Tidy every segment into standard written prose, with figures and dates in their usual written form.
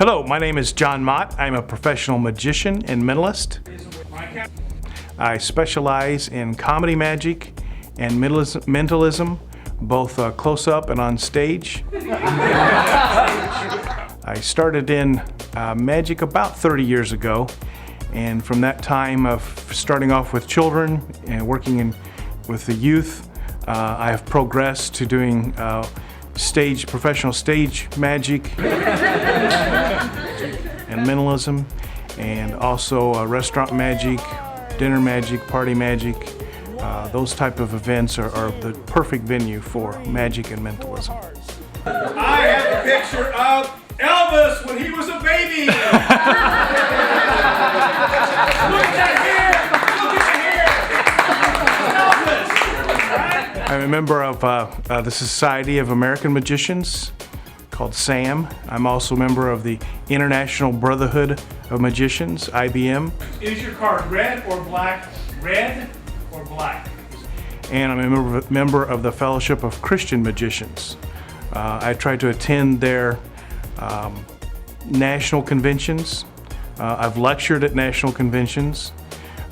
Hello, my name is John Mott. I'm a professional magician and mentalist. I specialize in comedy magic and mentalism, both close-up and on stage. I started in magic about 30 years ago, and from that time of starting off with children and working with the youth, I have progressed to doing professional stage magic and mentalism, and also restaurant magic, dinner magic, party magic. Those type of events are the perfect venue for magic and mentalism. I have a picture of Elvis when he was a baby. Look at that hair! Look at the hair! Elvis! I'm a member of the Society of American Magicians, called SAM. I'm also a member of the International Brotherhood of Magicians, IBM. Is your card red or black? Red or black? And I'm a member of the Fellowship of Christian Magicians. I try to attend their national conventions. I've lectured at national conventions.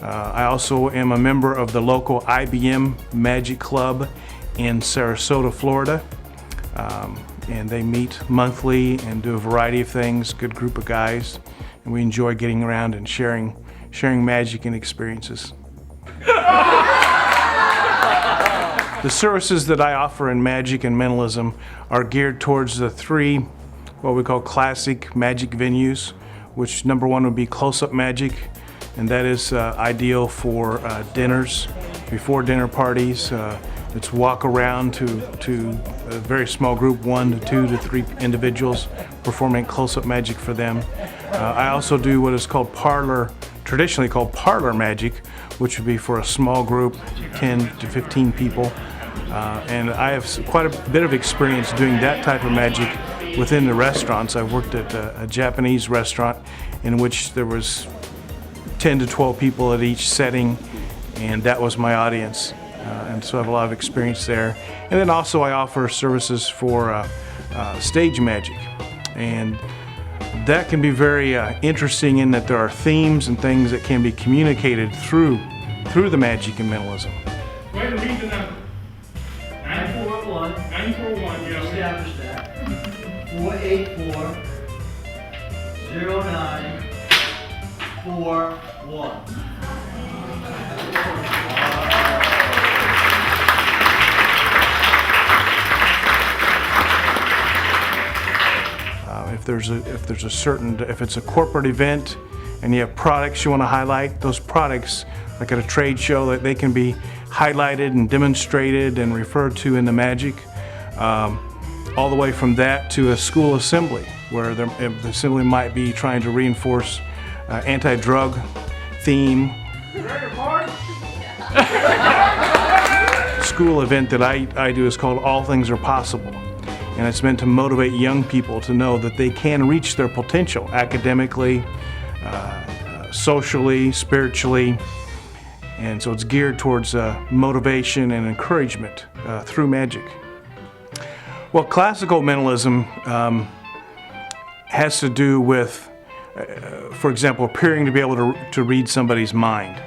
I also am a member of the local IBM Magic Club in Sarasota, Florida. And they meet monthly and do a variety of things, good group of guys. And we enjoy getting around and sharing magic and experiences. The services that I offer in magic and mentalism are geared towards the three, what we call classic magic venues, which number one would be close-up magic, and that is ideal for dinners, before dinner parties. It's walk around to a very small group, 1 to 2 to 3 individuals, performing close-up magic for them. I also do what is called traditionally called parlor magic, which would be for a small group, 10 to 15 people. And I have quite a bit of experience doing that type of magic within the restaurants. I worked at a Japanese restaurant in which there was 10 to 12 people at each setting, and that was my audience. And so I have a lot of experience there. And then also I offer services for stage magic. And that can be very interesting in that there are themes and things that can be communicated through the magic and mentalism. Go ahead and read the number. 941. 941, yes. Establish that. 484 0941. If it's a corporate event and you have products you want to highlight, those products, like at a trade show, that they can be highlighted and demonstrated and referred to in the magic. All the way from that to a school assembly, where the assembly might be trying to reinforce anti-drug theme. School event that I do is called All Things Are Possible. And it's meant to motivate young people to know that they can reach their potential academically, socially, spiritually. And so it's geared towards motivation and encouragement through magic. Well, classical mentalism has to do with, for example, appearing to be able to read somebody's mind.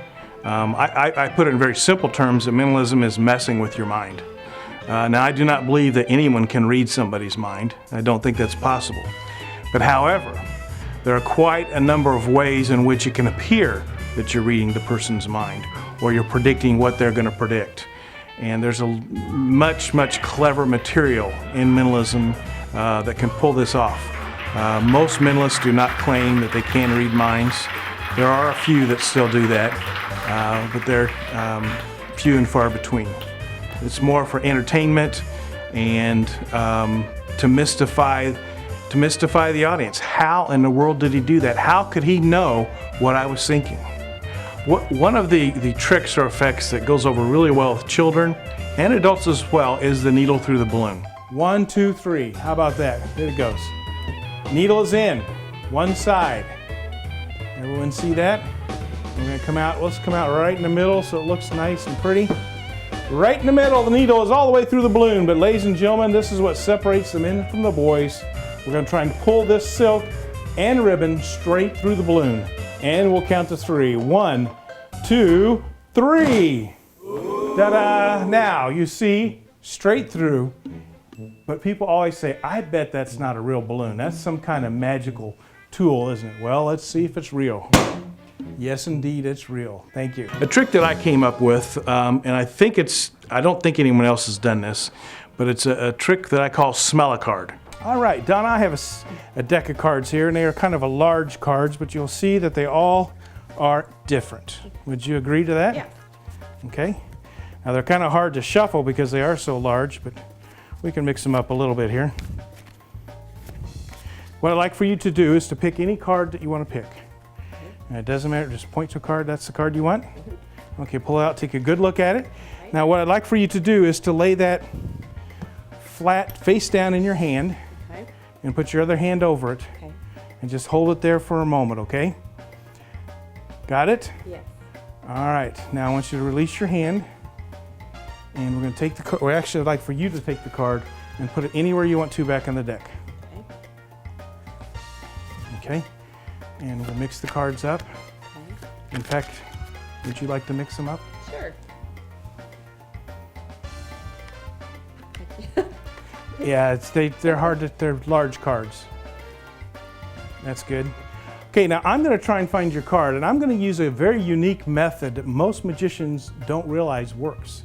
I put it in very simple terms that mentalism is messing with your mind. Now, I do not believe that anyone can read somebody's mind. I don't think that's possible. But however, there are quite a number of ways in which it can appear that you're reading the person's mind, or you're predicting what they're going to predict. And there's a much clever material in mentalism that can pull this off. Most mentalists do not claim that they can read minds. There are a few that still do that, but they're few and far between. It's more for entertainment and to mystify the audience. How in the world did he do that? How could he know what I was thinking? One of the tricks or effects that goes over really well with children and adults as well is the needle through the balloon. 1, 2, 3. How about that? There it goes. Needle is in, one side. Everyone see that? We're going to come out, let's come out right in the middle so it looks nice and pretty. Right in the middle, the needle is all the way through the balloon, but ladies and gentlemen, this is what separates the men from the boys. We're going to try and pull this silk and ribbon straight through the balloon. And we'll count to 3. 1, 2, 3. Ta-da! Now, you see, straight through. But people always say, I bet that's not a real balloon. That's some kind of magical tool, isn't it? Well, let's see if it's real. Yes, indeed, it's real. Thank you. A trick that I came up with, and I don't think anyone else has done this, but it's a trick that I call smell a card. All right, Donna, I have a deck of cards here, and they are kind of a large cards, but you'll see that they all are different. Would you agree to that? Yeah. Okay. Now, they're kind of hard to shuffle because they are so large, but we can mix them up a little bit here. What I'd like for you to do is to pick any card that you want to pick. And it doesn't matter, just point to a card, that's the card you want. Okay, pull it out, take a good look at it. Now, what I'd like for you to do is to lay that flat face down in your hand. Okay. And put your other hand over it. Okay. And just hold it there for a moment, okay? Got it? Yes. All right, now I want you to release your hand. And we're going to take the card. Well, actually, I'd like for you to take the card and put it anywhere you want to back on the deck. Okay? And we'll mix the cards up. Okay. In fact, would you like to mix them up? Sure. Yeah, they're hard to, they're large cards. That's good. Okay, now I'm going to try and find your card, and I'm going to use a very unique method that most magicians don't realize works.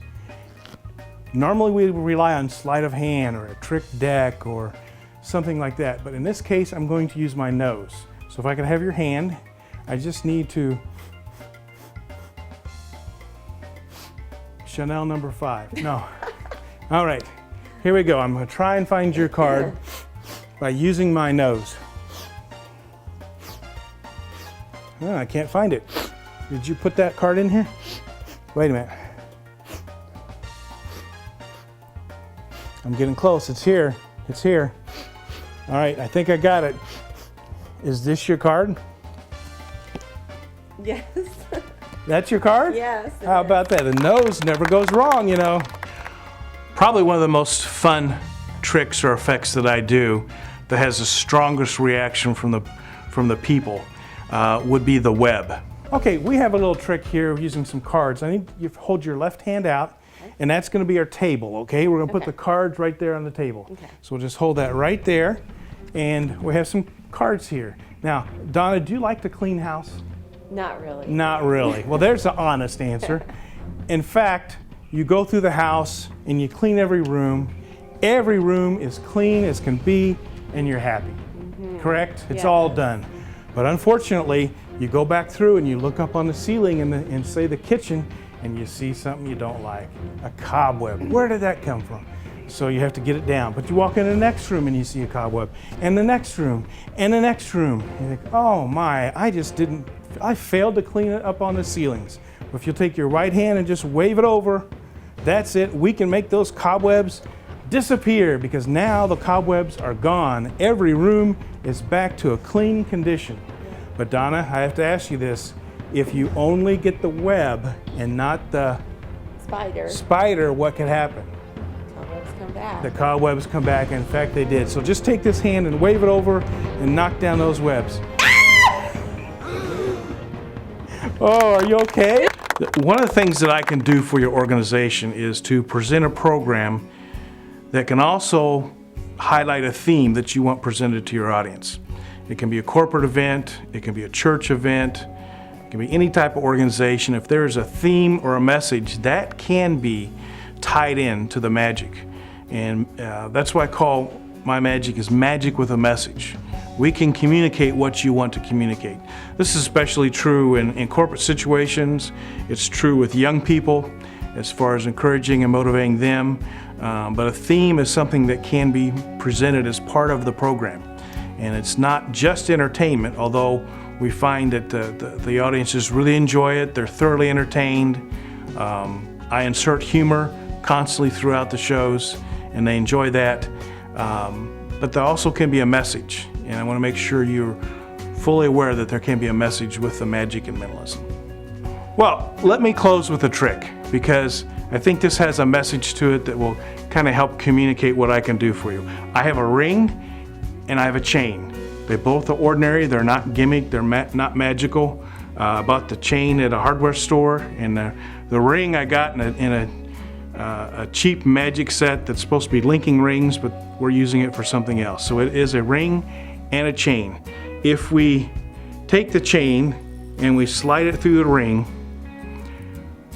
Normally we rely on sleight of hand or a trick deck or something like that, but in this case I'm going to use my nose. So if I can have your hand, I just need to Chanel number 5. No. All right, here we go. I'm going to try and find your card by using my nose. Oh, I can't find it. Did you put that card in here? Wait a minute. I'm getting close. It's here. It's here. All right, I think I got it. Is this your card? Yes. That's your card? Yes. How about that? The nose never goes wrong, you know. Probably one of the most fun tricks or effects that I do that has the strongest reaction from the people would be the web. Okay, we have a little trick here using some cards. I need you to hold your left hand out, and that's going to be our table, okay? We're going to put the cards right there on the table. Okay. So we'll just hold that right there, and we have some cards here. Now, Donna, do you like to clean house? Not really. Not really. Well, there's the honest answer. In fact, you go through the house and you clean every room. Every room is clean as can be, and you're happy. Correct? It's Yeah. all done. But unfortunately, you go back through and you look up on the ceiling in say the kitchen, and you see something you don't like. A cobweb. Where did that come from? So you have to get it down. But you walk in the next room and you see a cobweb. And the next room, and the next room. You think, oh my, I failed to clean it up on the ceilings. If you'll take your right hand and just wave it over, that's it. We can make those cobwebs disappear because now the cobwebs are gone. Every room is back to a clean condition. But Donna, I have to ask you this. If you only get the web and not the spider, what could happen? Cobwebs come back. The cobwebs come back. In fact, they did. So just take this hand and wave it over and knock down those webs. Oh, are you okay? One of the things that I can do for your organization is to present a program that can also highlight a theme that you want presented to your audience. It can be a corporate event, it can be a church event, it can be any type of organization. If there is a theme or a message, that can be tied in to the magic. And that's why I call my magic is magic with a message. We can communicate what you want to communicate. This is especially true in corporate situations. It's true with young people as far as encouraging and motivating them. But a theme is something that can be presented as part of the program. And it's not just entertainment, although we find that the audiences really enjoy it. They're thoroughly entertained. I insert humor constantly throughout the shows, and they enjoy that. But there also can be a message, and I want to make sure you're fully aware that there can be a message with the magic and mentalism. Well, let me close with a trick, because I think this has a message to it that will kind of help communicate what I can do for you. I have a ring and I have a chain. They both are ordinary. They're not gimmick. They're not magical. I bought the chain at a hardware store, and the ring I got in a cheap magic set that's supposed to be linking rings, but we're using it for something else. So it is a ring and a chain. If we take the chain and we slide it through the ring,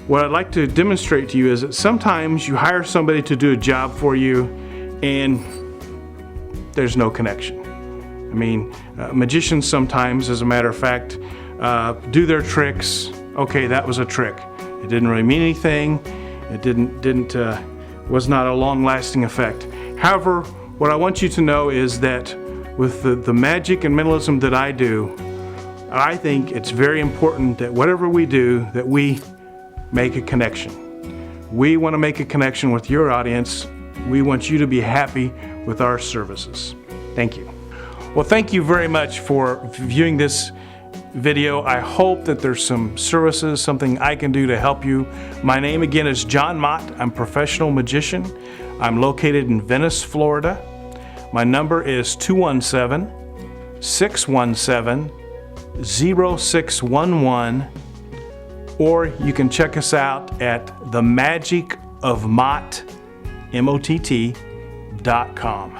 what I'd like to demonstrate to you is that sometimes you hire somebody to do a job for you and there's no connection. I mean, magicians sometimes, as a matter of fact, do their tricks. Okay, that was a trick. It didn't really mean anything. It was not a long-lasting effect. However, what I want you to know is that with the magic and mentalism that I do, I think it's very important that whatever we do, that we make a connection. We want to make a connection with your audience. We want you to be happy with our services. Thank you. Well, thank you very much for viewing this video. I hope that there's some services, something I can do to help you. My name again is John Mott. I'm a professional magician. I'm located in Venice, Florida. My number is 217-617-0611, or you can check us out at themagicofmott.com.